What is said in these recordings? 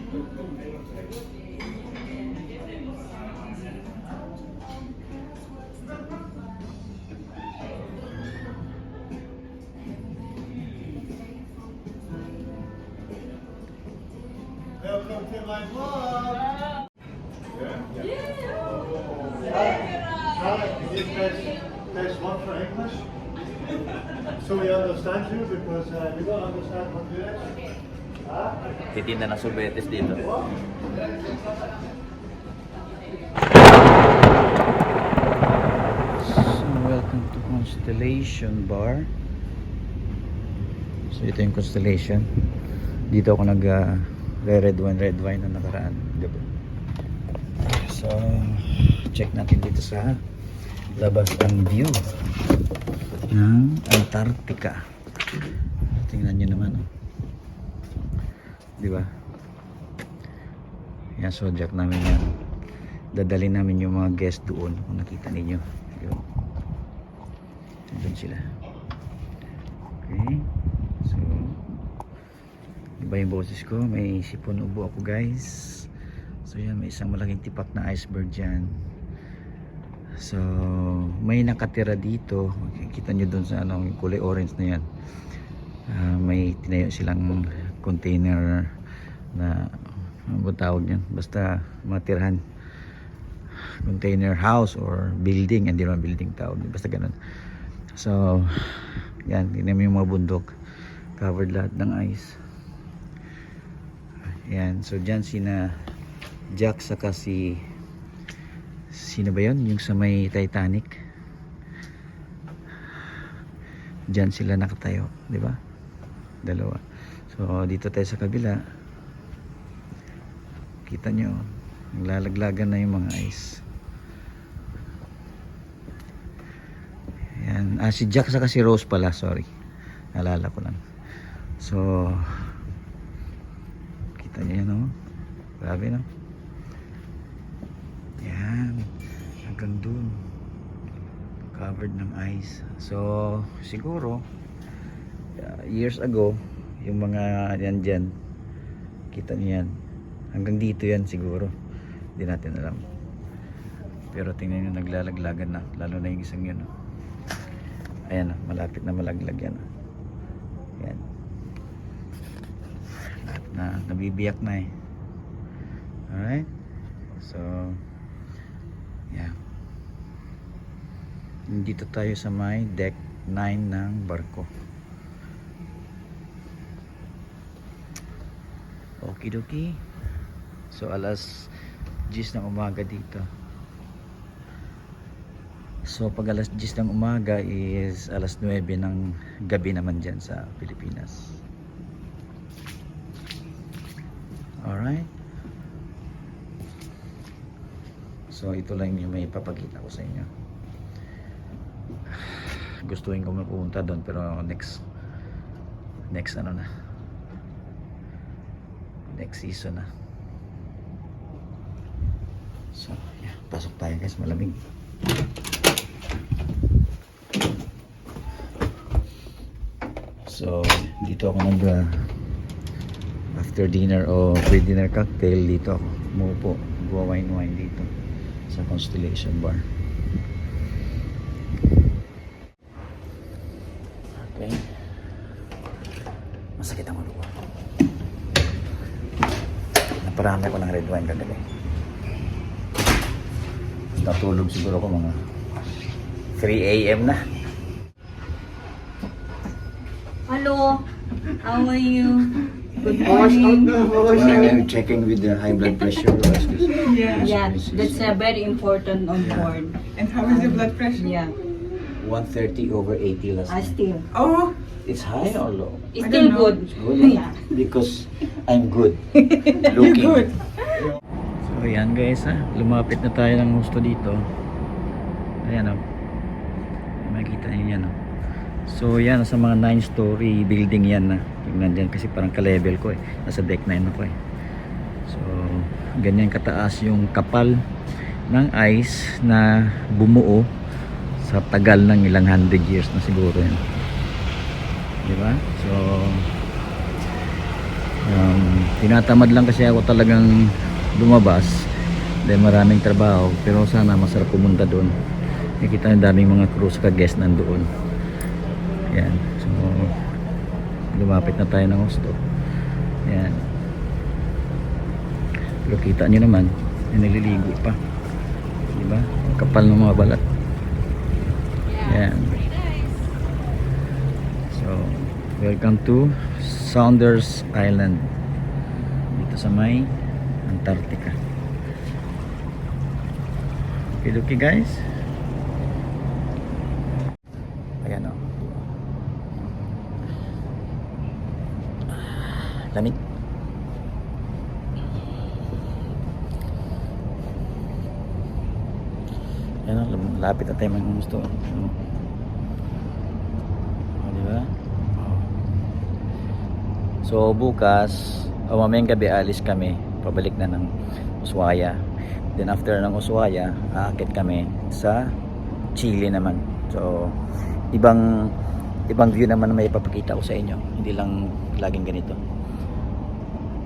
Welcome to my vlog. Is it test one for English? So we understand you because we don't understand Honduras. Titinda ng subetes dito. So, welcome to Constellation Bar. So, ito yung Constellation. Dito ako red wine na nakaraan. Diba? So, check natin dito sa labas ang view ng Antarctica. Tingnan nyo naman, oh. Diba? Yan, so jack namin yan. Dadalhin namin yung mga guest doon. Kung nakita ninyo, yun. Doon sila. Okay. So, diba yung boses ko? May sipon ubo ako, guys. So yan, may isang malaking tipak na iceberg dyan. So, may nakatira dito. Makikita nyo doon sa ano, yung kulay orange na yan. May tinayo silang container na ano ba tawag yan? Basta matirahan. Container house or building. Hindi naman building tawag. Basta ganun. So, yan. Tingnan mo yung mga bundok. Covered lahat ng ice. Yan. So, dyan sina Jack saka sino ba yun? Yung sa may Titanic. Diyan sila nakatayo, di ba? Dalawa. So dito tayo sa kabila. Kita nyo, naglalaglagan na yung mga ice. Yan. Si Jack saka si Rose pala, sorry. Naalala ko lang. So kita nyo yan, oh. Grabe, no? Yan, hanggang dun covered ng ice. So siguro years ago yung mga yan dyan, kita niyo yan, hanggang dito yan siguro, hindi natin alam. Pero tingnan nyo, naglalaglagan na, lalo na yung isang yun, oh. Ayan, oh, malapit na malaglag yan, oh. Yan, nabibiyak na eh. Alright, so yeah, dito tayo sa may deck 9 ng barko. Okidoki. So alas 10 ng umaga dito. So pag alas 10 ng umaga is alas 9 ng gabi naman dyan sa Pilipinas. Alright. So ito lang yung may papakita ko sa inyo. Gustuin ko mapunta doon pero next ano na, next season na. So yeah, pasok tayo guys, malamig. So dito ako after dinner o pre-dinner cocktail, dito ako umupo, wine dito sa Constellation Bar. Okay, masakit ang ulo ko. Naparami ako ng red wine kagabi. Natulog siguro ko mga 3 AM na. Hello, how are you? Good morning. I'm checking with the high blood pressure. Yeah, that's very important on board. And how is your blood pressure? Yeah, 130/80 last I night. still. Oh, It's high or low? It's I still don't know. good. It's good. Yeah. Because I'm good. you're Looking. good. So ayan guys, lumapit na tayo ng gusto dito. Ayan, oh. Makikita niyo yan, oh. So yan, sa mga 9-story building yan na. Tingnan dyan kasi parang ka-level ko eh. Nasa deck 9 ako eh. So ganyan kataas yung kapal ng ice na bumuo sa tagal ng ilang 100 years na siguro yan. Diba? So Tinatamad lang kasi ako talagang lumabas dahil maraming trabaho, pero sana masarap pumunta doon. Nakita yung daming mga cruise ka guest nandoon. Yan, so lumapit na tayo ng gusto. Yan, pero kita nyo naman nililigo pa, diba? Kapal ng mga balat. Yan. So welcome to Saunders Island dito sa may Antarctica. Okay guys, ayan o, lamig. Ayan o, lapit na tayo mga gusto. Diba? So bukas mamayang gabi alis kami, pabalik na ng Ushuaia. Then after ng Ushuaia, aakit kami sa Chile naman. So ibang view naman na may ipapakita ko sa inyo, hindi lang laging ganito.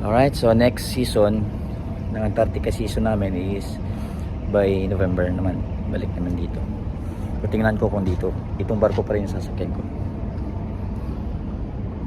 Alright, so next season ng Antarctica season namin is by November naman, balik naman dito. So tingnan ko kung dito itong barko pa rin yung sasakyan ko.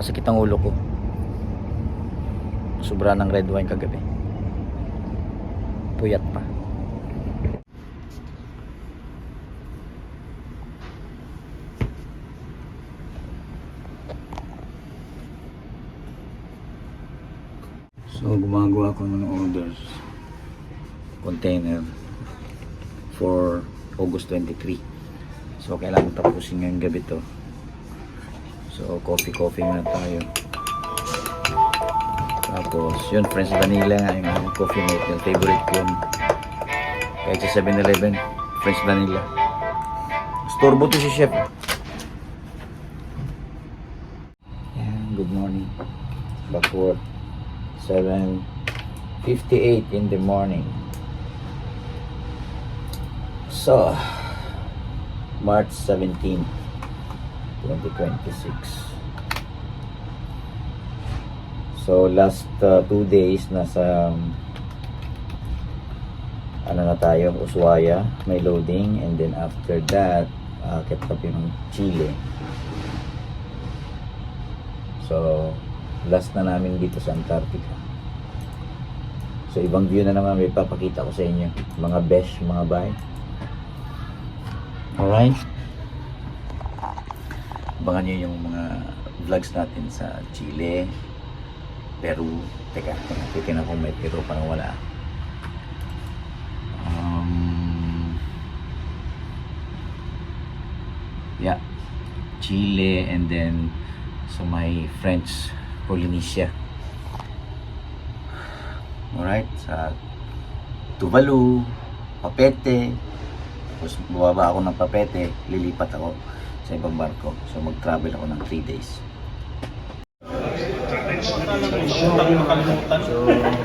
Masakit ang ulo ko, sobra ng red wine kagabi, puyat pa. So gumagawa ako ng orders, container for August 23. So kailangan tapusin ngayong gabi to. So coffee muna tayo. Tapos yun, French vanilla nga yung aking coffee mate, yung favorite ko yun. Kahit sa 7-Eleven, French vanilla. Storbo to si chef. Yeah, good morning. Back to work. 7:58 in the morning. So March 17, 2026. So last 2 days nasa ano na tayo, Ushuaia, may loading, and then after that akit kami ng Chile. So last na namin dito sa Antarctica. So ibang view na naman may papakita ko sa inyo, mga besh, mga bay. Alright, abangan nyo yung mga vlogs natin sa Chile, Peru. Teka, titignan kung may Peru pa na wala. Yeah, Chile, and then sa may French Polynesia. Alright, sa Tuvalu, Papeete. Tapos bumaba ako ng Papeete, lilipat ako sa ibang barko. So mag-travel ako ng 3 days. So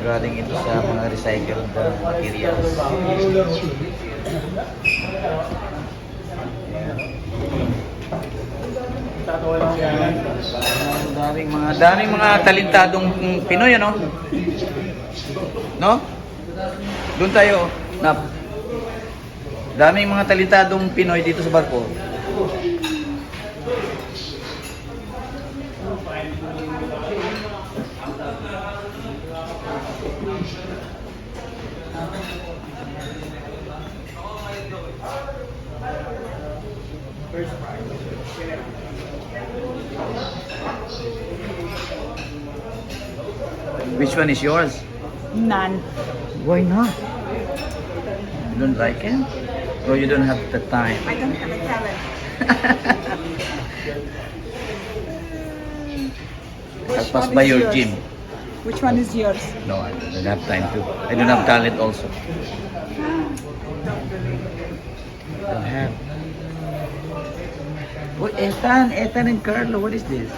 galing ito sa mga recycled materials. Daming mga talentadong Pinoy, ano? No? Doon tayo, Nap. Daming mga talentadong Pinoy dito sa barko. Which one is yours? None. Why not? You don't like it? Or you don't have the time? I don't have a talent. I'll pass by your gym. Which one is yours? No, I don't have time to. I don't have talent also. Don't have. What, Ethan and Carlo, what is this?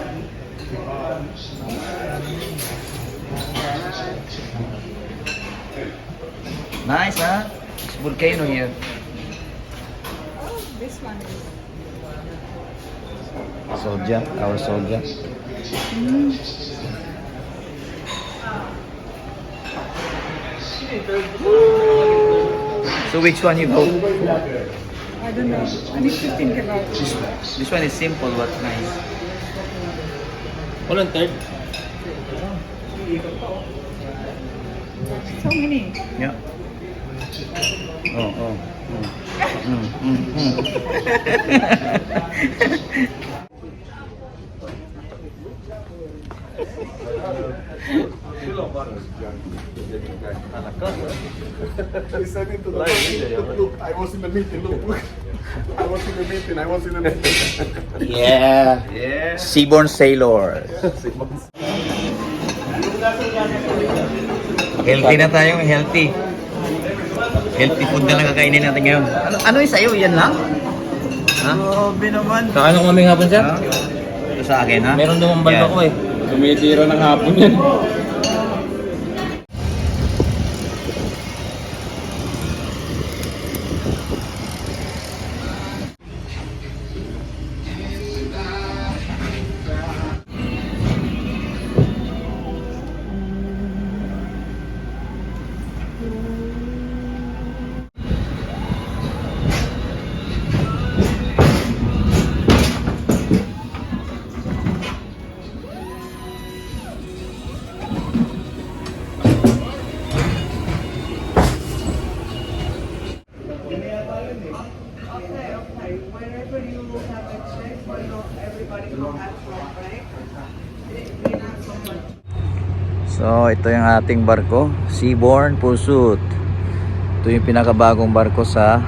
Nice, huh? It's volcano here. Oh, this one is. Soldier, our soldier. So which one you go? I don't know. I need to think about it. This one is simple but nice. Walang third. So many. Yeah. Oh. He said it to the look, I was in the meeting, look. I was in the meeting. Yeah. Seaborn Sailor. Healthy na tayo, healthy. Healthy food na lang kakainin natin ngayon. Ano yung sa'yo? Yan lang? Ha? Grabe naman. Kakain ko kaming hapon, sir. Ha? Ito sa akin, ha? Meron dumang balda Yan. ko eh. Tumitira ng hapon yan. Whenever you have a check, everybody will have one, right? Not so much. So, ito yung ating barko, Seaborn Pursuit. Ito yung pinakabagong barko sa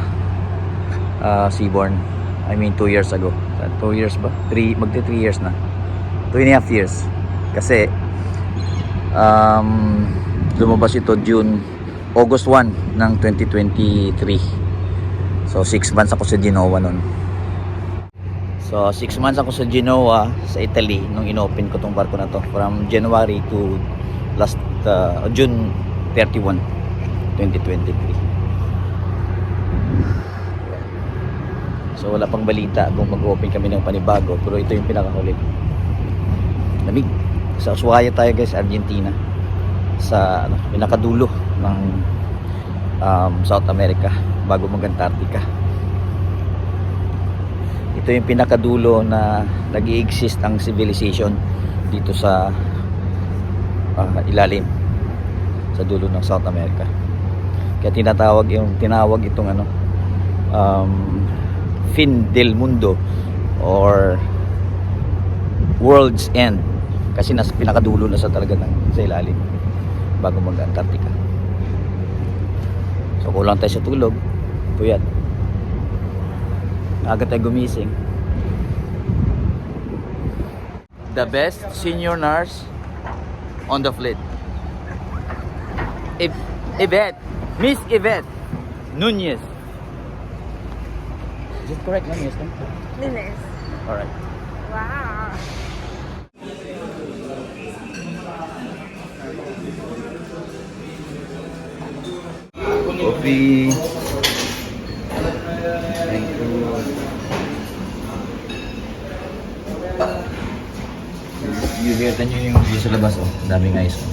Seaborn. I mean 2 years ago. 2 years ba? Magti 3 years na. 2.5 years. Kasi lumabas ito August 1 ng 2023. So 6 months ako sa Genoa nun. So 6 months ako sa Genoa sa Italy nung inopen ko tong barko na to from January to last June 31, 2023. So wala pang balita kung mag-open kami ng panibago, pero ito yung pinakahuli. Lamig. Sa Ushuaia tayo guys, Argentina. Sa pinakadulo ng South America bago mag-Antarctica. Ito yung pinakadulo na nag-i-exist ang civilization dito sa ilalim sa dulo ng South America. Kaya tinawag itong fin del mundo or world's end kasi nasa pinakadulo na sa talaga sa ilalim bago mag-Antarctica. So kulang tayo sa tulog, puyat, agad tayo gumising. The best senior nurse on the fleet, Yvette, Miss Yvette Nunez. Is it correct, Nunez? Nunez. Alright. Wow. Coffee. Thank you. You hear nyo yung view sa labas, oh. Ang daming ice, oh.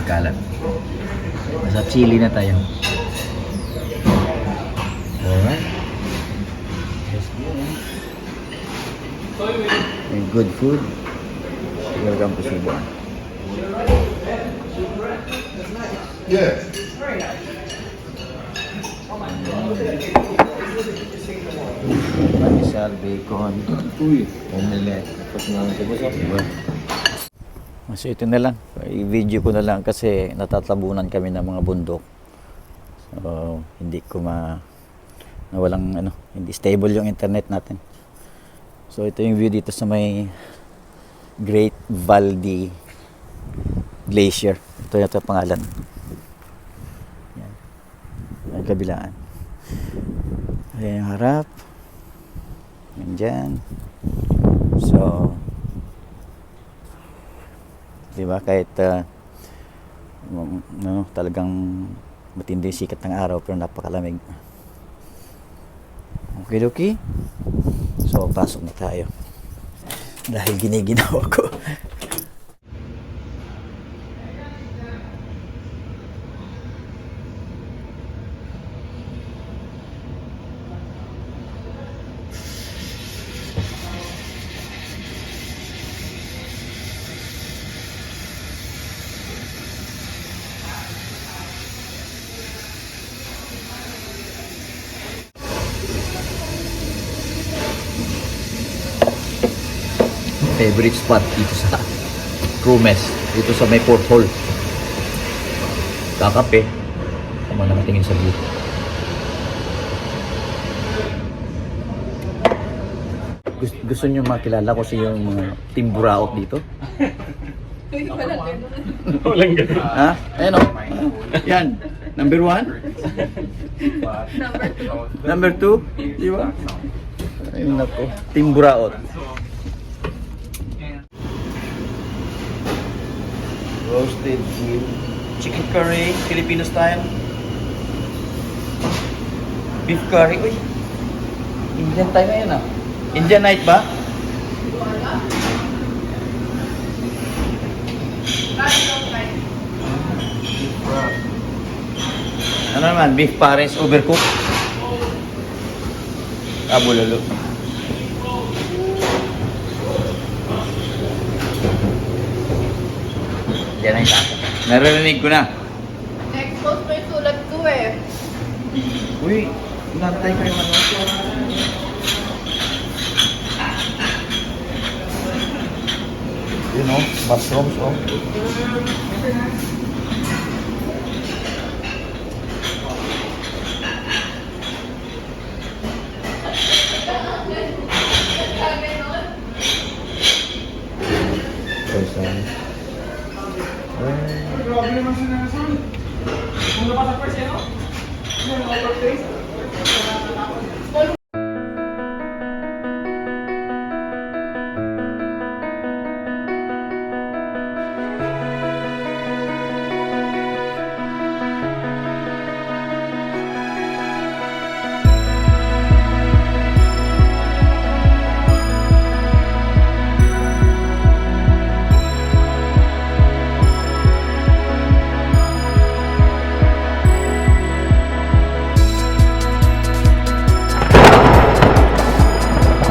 Kalat. Nasa Chile na tayo. Alright. Let's go. And good food. Welcome to Seaborn. Yeah. Panisal, bacon, omelette. Diba? So ito na lang. I-video ko na lang kasi natatabunan kami ng mga bundok. So hindi ko walang hindi stable yung internet natin. So ito yung view dito sa may Great Valdez Glacier. Ito yung pangalan. Yan. Ang kabilaan. Ayan yung harap. Yan dyan. So, diba kahit talagang matindi yung sikat ng araw pero napakalamig. Okay. So, pasok na tayo. Dahil giniginawa ko. favorite spot dito sa Rumes. Dito sa may porthole. Kakape. Tama na nakatingin sa view. Gusto nyo makilala ko sa yung mga team Buraot dito? Walang ganun. Ha? Ayan o. Yan. Number 1. Number 2. Di ba? Ayun ako. Team Buraot. Roasted chicken curry, Filipino style. Beef curry. Uy. Indian tayo ngayon ah. Indian night ba? Ano naman? Beef pares overcooked? Bulalo. Yan ay tapo. Naririnig ko na. Next post pa yung sulat ko eh. Uy, nantay kayo ano? Yun o, mushrooms o. Grabe naman si Nelson. Kung nabasa first, ano? Yung upper face.